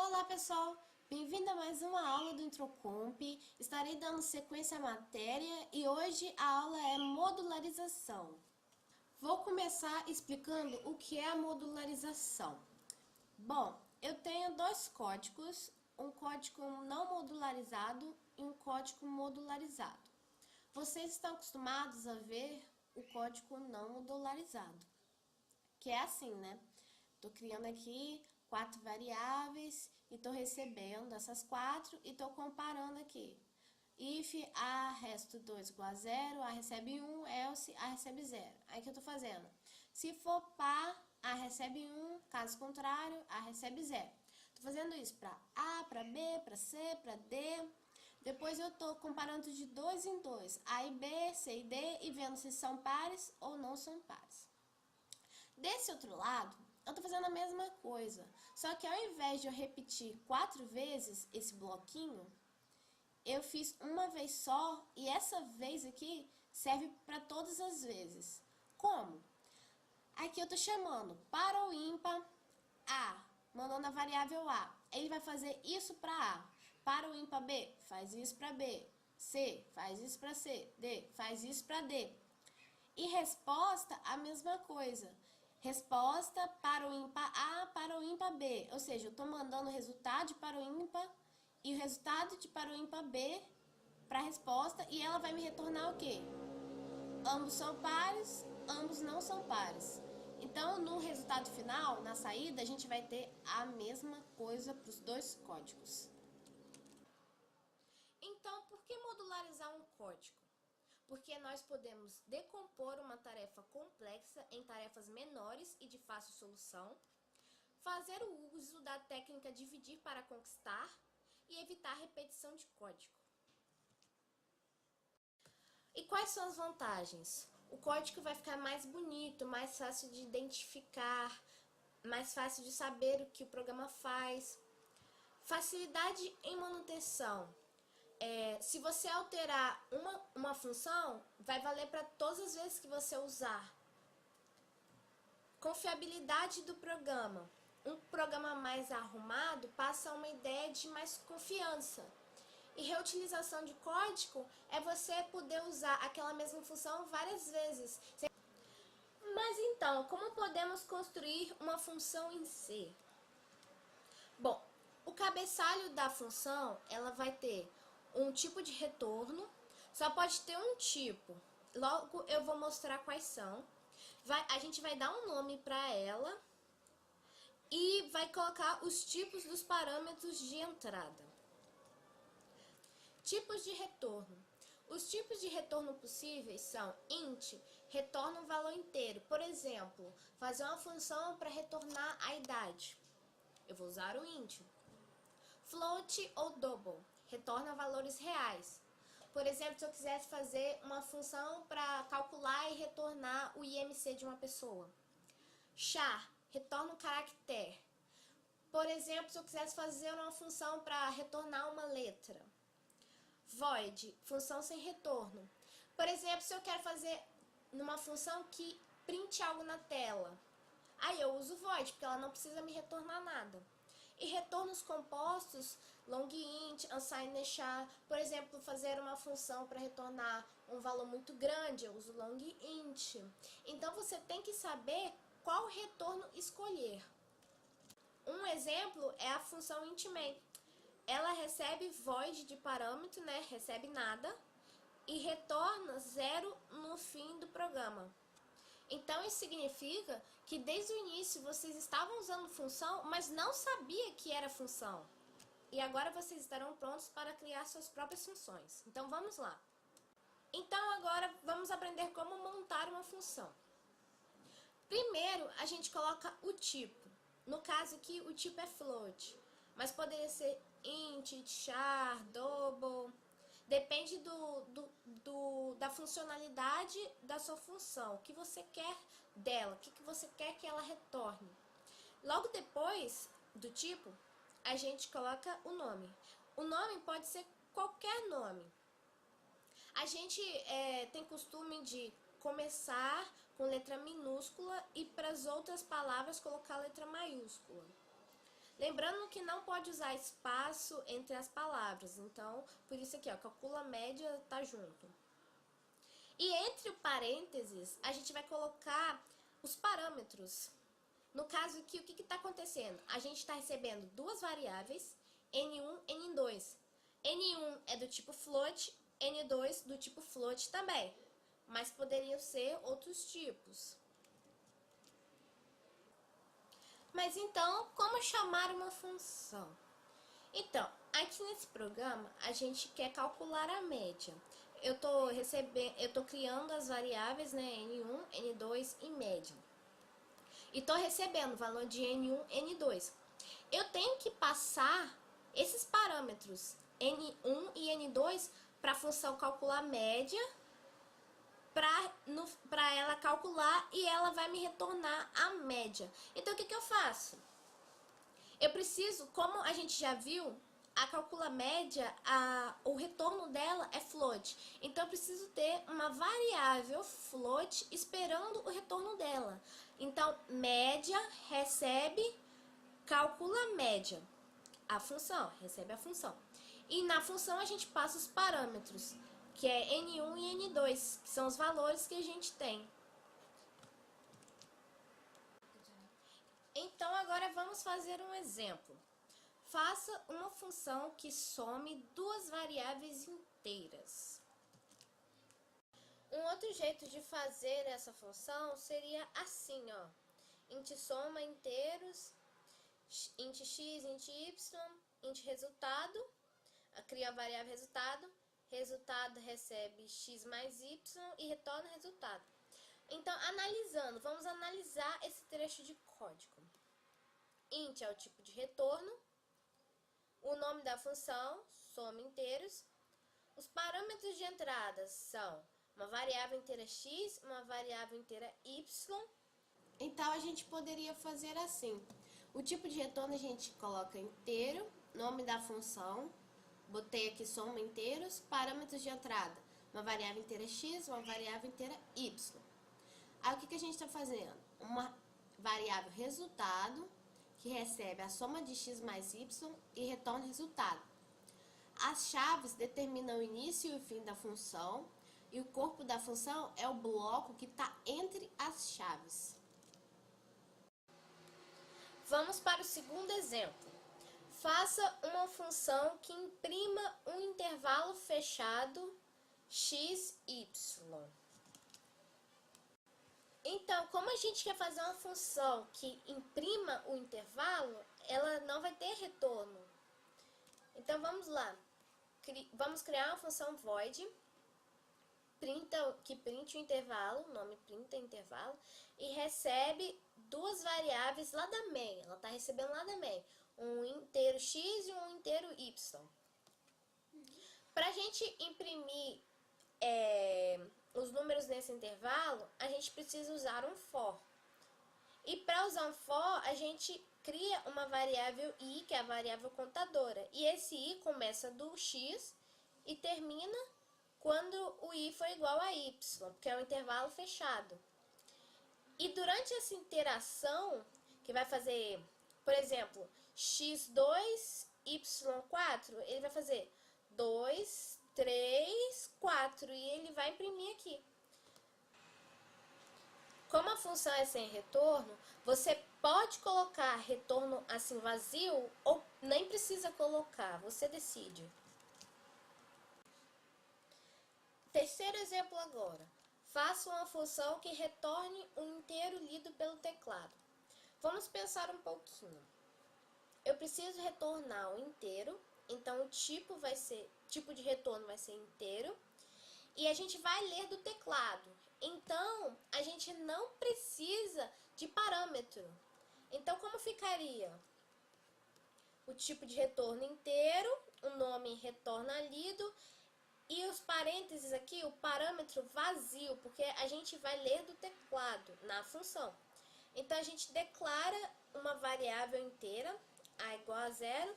Olá pessoal, bem-vindo a mais uma aula do Introcomp. Estarei dando sequência à matéria e hoje a aula é modularização. Vou começar explicando o que é a modularização. Bom, eu tenho dois códigos, um código não modularizado e um código modularizado. Vocês estão acostumados a ver o código não modularizado, que é assim, né? Estou criando aqui 4 variáveis e estou recebendo essas 4 e estou comparando aqui. If A resto 2 igual a 0, A recebe 1, else A recebe 0. Aí o que eu estou fazendo? Se for par, A recebe 1, caso contrário, A recebe 0. Estou fazendo isso para A, para B, para C, para D. Depois eu estou comparando de 2 em 2, A e B, C e D, e vendo se são pares ou não são pares. Desse outro lado, eu estou fazendo a mesma coisa, só que ao invés de eu repetir 4 vezes esse bloquinho, eu fiz uma vez só e essa vez aqui serve para todas as vezes. Como? Aqui eu estou chamando para o ímpar A, mandando a variável A. Ele vai fazer isso para A. Para o ímpar B, faz isso para B. C, faz isso para C. D, faz isso para D. E resposta, a mesma coisa. Resposta para o ímpar A, para o ímpar B. Ou seja, eu estou mandando o resultado para o ímpar e o resultado para o ímpar B para a resposta e ela vai me retornar o quê? Ambos são pares, ambos não são pares. Então, no resultado final, na saída, a gente vai ter a mesma coisa para os dois códigos. Então, por que modularizar um código? Porque nós podemos decompor uma tarefa complexa em tarefas menores e de fácil solução, fazer o uso da técnica dividir para conquistar e evitar repetição de código. E quais são as vantagens? O código vai ficar mais bonito, mais fácil de identificar, mais fácil de saber o que o programa faz. Facilidade em manutenção. Se você alterar uma função, vai valer para todas as vezes que você usar. Confiabilidade do programa. Um programa mais arrumado passa uma ideia de mais confiança. E reutilização de código é você poder usar aquela mesma função várias vezes. Mas então, como podemos construir uma função em C? Bom, o cabeçalho da função, ela vai ter um tipo de retorno, só pode ter um tipo. Logo eu vou mostrar quais são. A gente vai dar um nome para ela e vai colocar os tipos dos parâmetros de entrada. Tipos de retorno. Os tipos de retorno possíveis são int, retorna um valor inteiro. Por exemplo, fazer uma função para retornar a idade. Eu vou usar o int. Float ou double, retorna valores reais. Por exemplo, se eu quisesse fazer uma função para calcular e retornar o IMC de uma pessoa. Char, retorna um caractere. Por exemplo, se eu quisesse fazer uma função para retornar uma letra. Void, função sem retorno. Por exemplo, se eu quero fazer numa função que printe algo na tela. Aí eu uso void, porque ela não precisa me retornar nada. E retornos compostos, longInt, unsignedChar, por exemplo, fazer uma função para retornar um valor muito grande, eu uso longInt. Então você tem que saber qual retorno escolher. Um exemplo é a função intMain. Ela recebe void de parâmetro, né? Recebe nada, e retorna 0 no fim do programa. Então, isso significa que desde o início vocês estavam usando função, mas não sabia que era função. E agora vocês estarão prontos para criar suas próprias funções. Então, vamos lá. Então, agora vamos aprender como montar uma função. Primeiro, a gente coloca o tipo. No caso aqui, o tipo é float, mas poderia ser int, char, double. Depende da funcionalidade da sua função, o que você quer dela, o que você quer que ela retorne. Logo depois do tipo, a gente coloca o nome. O nome pode ser qualquer nome. A gente tem costume de começar com letra minúscula e para as outras palavras colocar letra maiúscula. Lembrando que não pode usar espaço entre as palavras, então, por isso aqui, ó, calcula a média, tá junto. E entre o parênteses, a gente vai colocar os parâmetros. No caso aqui, o que está acontecendo? A gente está recebendo duas variáveis, N1 e N2. N1 é do tipo float, N2 do tipo float também, mas poderiam ser outros tipos. Mas então, como chamar uma função? Então, aqui nesse programa, a gente quer calcular a média. Eu tô criando as variáveis, né, N1, N2 e média. E tô recebendo o valor de N1, N2. Eu tenho que passar esses parâmetros N1 e N2 para a função calcular média, para ela calcular e ela vai me retornar a média. Então, o que eu faço? Eu preciso, como a gente já viu, a calcula média, o retorno dela é float. Então, eu preciso ter uma variável float esperando o retorno dela. Então, média recebe, calcula média. A função, recebe a função. E na função a gente passa os parâmetros, que é N1 e N2, que são os valores que a gente tem. Então, agora vamos fazer um exemplo. Faça uma função que some duas variáveis inteiras. Um outro jeito de fazer essa função seria assim, ó. Int soma inteiros, int x, int y, int resultado, cria a variável resultado, resultado recebe x mais y e retorna resultado. Então, analisando, vamos analisar esse trecho de código. Int é o tipo de retorno, o nome da função, soma inteiros. Os parâmetros de entrada são uma variável inteira x, uma variável inteira y. Então, a gente poderia fazer assim. O tipo de retorno a gente coloca inteiro, nome da função, botei aqui soma inteiros, parâmetros de entrada, uma variável inteira x, uma variável inteira y. Aí, o que a gente está fazendo? Uma variável resultado, que recebe a soma de x mais y e retorna o resultado. As chaves determinam o início e o fim da função, e o corpo da função é o bloco que está entre as chaves. Vamos para o segundo exemplo. Faça uma função que imprima um intervalo fechado x, y. Então, como a gente quer fazer uma função que imprima o intervalo, ela não vai ter retorno. Então, vamos lá. Vamos criar uma função void, que printe o intervalo, o nome printa intervalo, e recebe duas variáveis lá da main. Ela está recebendo lá da main, um inteiro x e um inteiro y. Para a gente imprimir os números nesse intervalo, a gente precisa usar um for. E para usar um for, a gente cria uma variável i, que é a variável contadora. E esse i começa do x e termina quando o i for igual a y, porque é um intervalo fechado. E durante essa interação, que vai fazer, por exemplo, x2, y4, ele vai fazer 2, 3, 4, e ele vai imprimir aqui. Como a função é sem retorno, você pode colocar retorno assim vazio ou nem precisa colocar, você decide. Terceiro exemplo agora. Faça uma função que retorne um inteiro lido pelo teclado. Vamos pensar um pouquinho. Eu preciso retornar um inteiro, então o tipo de retorno vai ser inteiro, e a gente vai ler do teclado. Então, a gente não precisa de parâmetro. Então, como ficaria? O tipo de retorno inteiro, o nome retorna lido, e os parênteses aqui, o parâmetro vazio, porque a gente vai ler do teclado na função. Então, a gente declara uma variável inteira, a igual a 0,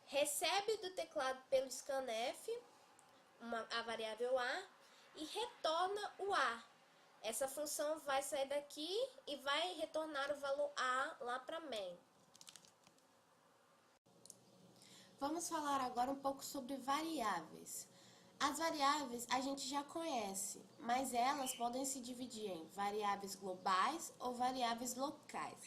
recebe do teclado pelo scanf a variável a e retorna o a. Essa função vai sair daqui e vai retornar o valor a lá para main. Vamos falar agora um pouco sobre variáveis. As variáveis a gente já conhece, mas elas podem se dividir em variáveis globais ou variáveis locais.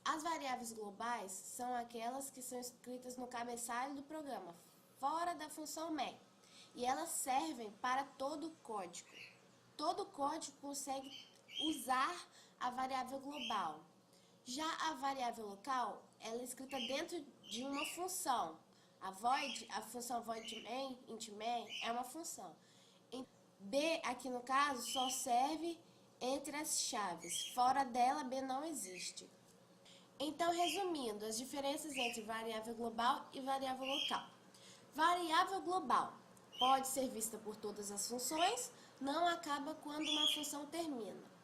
As variáveis globais são aquelas que são escritas no cabeçalho do programa, fora da função main, e elas servem para todo o código. Todo código consegue usar a variável global. Já a variável local, ela é escrita dentro de uma função. A função void main, int main, é uma função. B, aqui no caso, só serve entre as chaves. Fora dela, B não existe. Então, resumindo, as diferenças entre variável global e variável local. Variável global pode ser vista por todas as funções, não acaba quando uma função termina.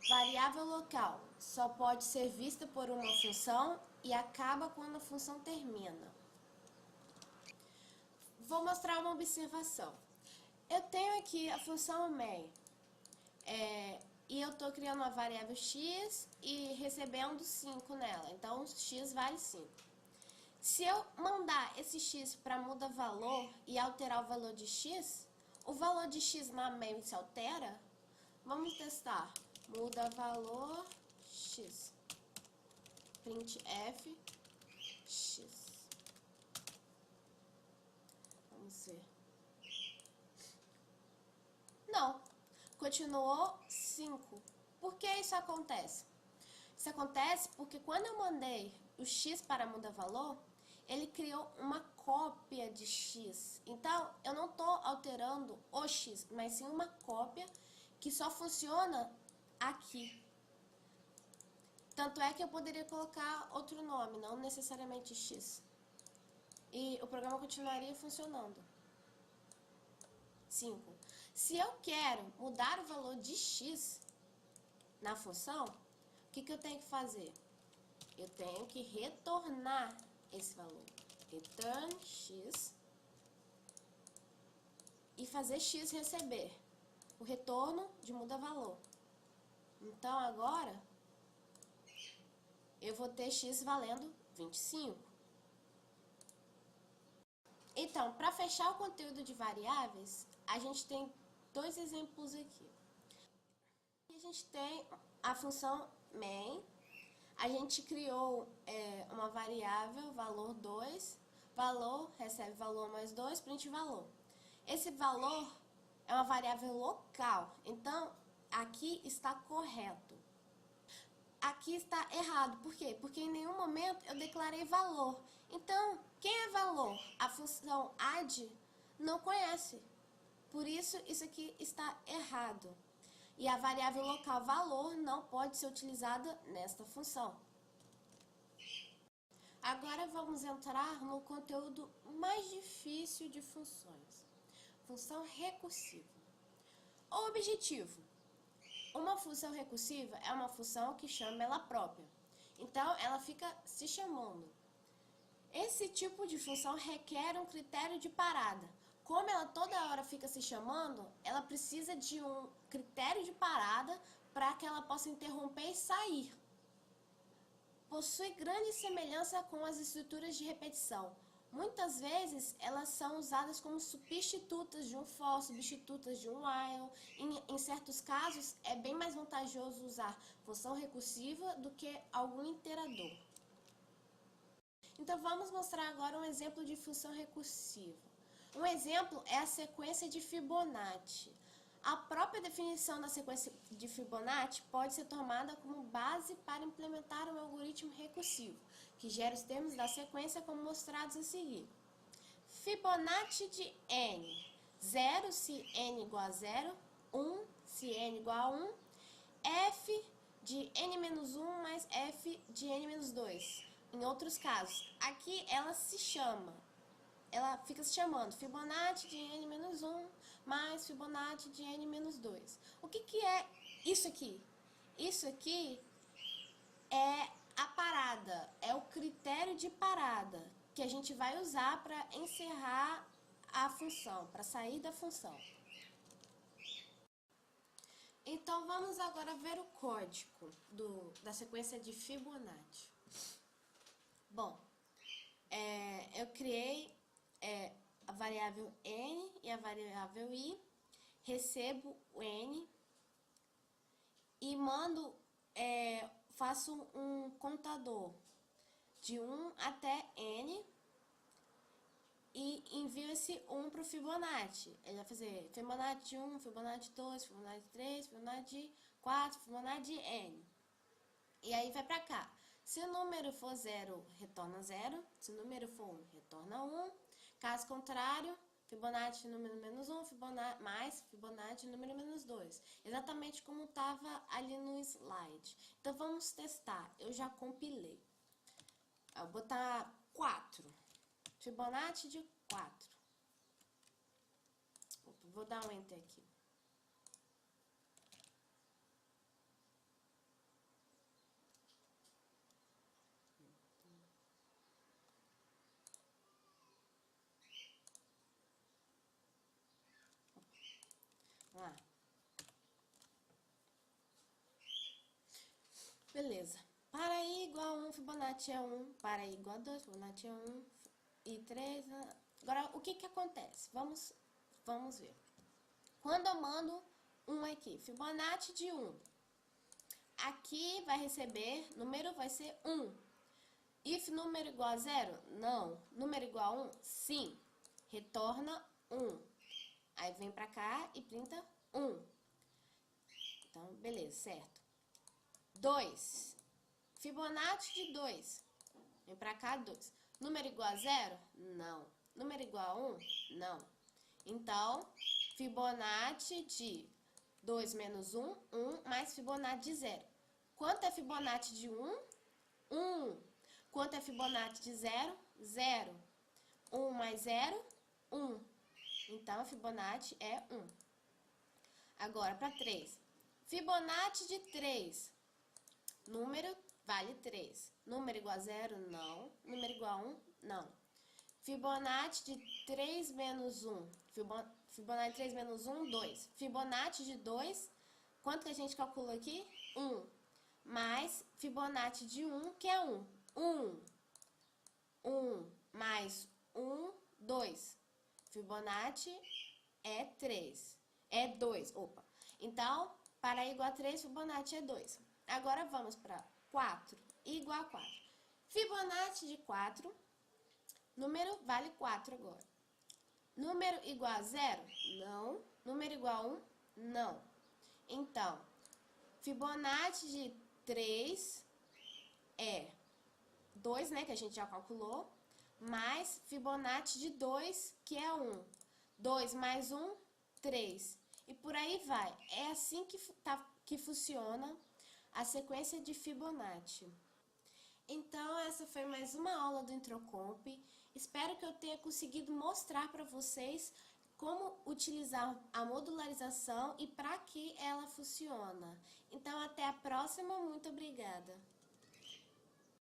Variável local só pode ser vista por uma função e acaba quando a função termina. Vou mostrar uma observação. Eu tenho aqui a função main, e eu estou criando uma variável x e recebendo 5 nela, então x vale 5. Se eu mandar esse x para muda valor e alterar o valor de x, o valor de x na main se altera? Vamos testar. Muda valor x. Printf x. Vamos ver. Não. Continuou 5. Por que isso acontece? Isso acontece porque quando eu mandei o x para muda valor, ele criou uma cópia de x. Então, eu não estou alterando o x, mas sim uma cópia que só funciona aqui. Tanto é que eu poderia colocar outro nome, não necessariamente x. E o programa continuaria funcionando. 5. Se eu quero mudar o valor de x na função, o que eu tenho que fazer? Eu tenho que retornar esse valor. Return x e fazer x receber o retorno de muda valor. Então, agora, eu vou ter x valendo 25. Então, para fechar o conteúdo de variáveis, a gente tem dois exemplos aqui. A gente tem a função main. A gente criou uma variável, valor 2, valor, recebe valor mais 2, print valor. Esse valor é uma variável local, então aqui está correto. Aqui está errado, por quê? Porque em nenhum momento eu declarei valor. Então, quem é valor? A função add não conhece. Por isso, isso aqui está errado. E a variável local valor não pode ser utilizada nesta função. Agora vamos entrar no conteúdo mais difícil de funções. Função recursiva. O objetivo. Uma função recursiva é uma função que chama ela própria. Então, ela fica se chamando. Esse tipo de função requer um critério de parada. Como ela toda hora fica se chamando, ela precisa de um critério de parada para que ela possa interromper e sair. Possui grande semelhança com as estruturas de repetição. Muitas vezes, elas são usadas como substitutas de um for, substitutas de um while. Em certos casos, é bem mais vantajoso usar função recursiva do que algum iterador. Então, vamos mostrar agora um exemplo de função recursiva. Um exemplo é a sequência de Fibonacci. A própria definição da sequência de Fibonacci pode ser tomada como base para implementar um algoritmo recursivo, que gera os termos da sequência como mostrados a seguir. Fibonacci de n. 0 se n igual a 0, 1 se n igual a 1, f de n-1 mais f de n-2. Em outros casos, aqui ela fica se chamando Fibonacci de n-1 mais Fibonacci de n-2. O que é isso aqui? Isso aqui é a parada, é o critério de parada que a gente vai usar para encerrar a função, para sair da função. Então, vamos agora ver o código da sequência de Fibonacci. Bom, eu criei a variável n e a variável i, recebo o n e mando, faço um contador de 1 até n e envio esse 1 para o Fibonacci. Ele vai fazer Fibonacci 1, Fibonacci 2, Fibonacci 3, Fibonacci 4, Fibonacci n. E aí vai para cá. Se o número for 0, retorna 0. Se o número for 1, retorna 1. Caso contrário, Fibonacci número menos 1, Fibonacci mais Fibonacci número menos 2. Exatamente como estava ali no slide. Então vamos testar. Eu já compilei. Eu vou botar 4. Fibonacci de 4. Vou dar um enter aqui. Vamos lá. Beleza. Para i igual a 1, Fibonacci é 1. Para i igual a 2, Fibonacci é 1. E 3. Agora, o que acontece? Vamos ver. Quando eu mando 1 aqui, Fibonacci de 1. Aqui vai receber, número vai ser 1. If número igual a 0? Não. Número igual a 1? Sim. Retorna 1. Aí vem pra cá e printa 1. Então, beleza, certo. 2. Fibonacci de 2. Vem pra cá, 2. Número igual a 0? Não. Número igual a 1? Não. Então, Fibonacci de 2 menos 1, 1, mais Fibonacci de 0. Quanto é Fibonacci de 1? 1. Quanto é Fibonacci de 0? 0. 1 mais 0, 1. Então, Fibonacci é 1. Agora, para 3. Fibonacci de 3. Número vale 3. Número igual a 0? Não. Número igual a 1? Não. Fibonacci de 3 menos 1. Fibonacci de 3 menos 1, 2. Fibonacci de 2, quanto que a gente calcula aqui? 1. Mais Fibonacci de 1, que é 1. 1. 1 mais 1, 2. Fibonacci é 3. É 2. Opa. Então, para i igual a 3, Fibonacci é 2. Agora vamos para 4. I igual a 4. Fibonacci de 4. Número vale 4 agora. Número igual a 0? Não. Número igual a 1? Não. Então, Fibonacci de 3 é 2, né, que a gente já calculou, mais Fibonacci de 2, que é 1. 2 mais 1, 3. E por aí vai. É assim que funciona a sequência de Fibonacci. Então, essa foi mais uma aula do Introcomp. Espero que eu tenha conseguido mostrar para vocês como utilizar a modularização e para que ela funciona. Então, até a próxima. Muito obrigada!